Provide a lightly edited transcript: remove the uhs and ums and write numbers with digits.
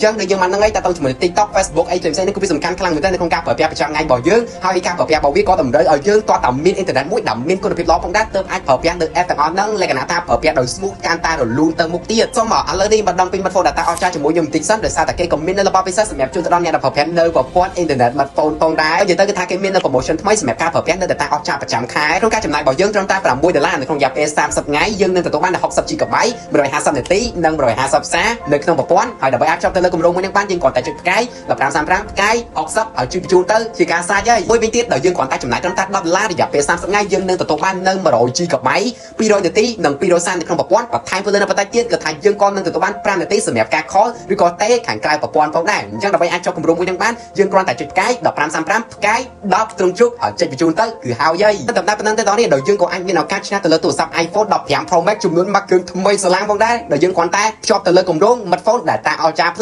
ចឹងដូចយើងបានហ្នឹងឯងតាំងជាមួយ TikTok Facebook អីផ្សេងៗនេះគឺវាសំខាន់ខ្លាំងមែនទែននៅក្នុងការប្រើប្រាស់ប្រចាំថ្ងៃរបស់យើងហើយការប្រើប្រាស់របស់វាក៏តម្រូវឲ្យយើងតតែមានអ៊ីនធឺណិតមួយដែលមានគុណភាពល្អផងដែរទើបអាចប្រើប្រាស់នៅ app ទាំងអស់ហ្នឹងលក្ខណៈថាប្រើប្រាស់ដោយ smooth កាន់តែរលូនទៅមុខទៀតសូមឥឡូវនេះមកដល់ពេញ smartphone data អស្ចារ្យជាមួយខ្ញុំបន្តិចសិនដោយសារតែគេក៏មាននៅរបស់ពិសេសសម្រាប់ជូនទៅដល់អ្នកដែលប្រើប្រាស់នៅប្រព័ន្ធអ៊ីនធឺណិត smartphone ផងដែរនិយាយទៅគឺថាគេមាននៅ promotion ថ្មីសម្រាប់ការប្រើប្រាស់នៅ data អស្ចារ្យប្រចាំខែក្នុងការចំណាយរបស់យើងត្រឹមតែ$6នៅក្នុងរយៈពេល30ថ្ងៃយើងនឹងទទួលបាន60 GB 150នាទីនិង150សារនៅក្នុងប្រព័ន្ធហើយដើម្បីអាចចប់ទៅលើគម្រោងមួយនេះបានយើងគ្រាន់តែចុចផ្កាយ1535ផ្កាយ60ឲ្យជួយបញ្ជូនទៅជាការសាច់ហើយមួយវិញទៀតដែលយើងគ្រាន់តែចំណាយត្រឹមតែ$10រយៈពេល30ថ្ងៃយើងនឹងទទួលបាននៅ100 GB 200នាទីនិង200សារនៅក្នុងប្រព័ន្ធបន្ថែមទៅលើនៅបន្តិចទៀតគឺថាយើងក៏នឹងទទួលបាន5នាទីសម្រាប់ការ call ឬក៏ទេខាងក្រៅប្រព័ន្ធផងដែរអញ្ចឹងដើម្បីអាចចប់គម្រោងមួយនេះបានយើងគ្រាន់តែចុចផ្កាយ1535ផ្កាយ10ត្រង់ជុកឲ្យចុចបញ្ជូនទៅគឺហើយតែតែប៉ុណ្្នឹងទេតោះនេះដល់យើងក៏អាចមានឱកាសឈ្នះទៅលើទូរស័ព្ទ iPhone 15 Pro Max ចំនួន1គ្រឿងថ្មីស្រឡាងផងដែរដែលយើងគ្រាន់តែភ្ជាប់ទៅលើគម្រោង smartphone data អស្ចារ្យ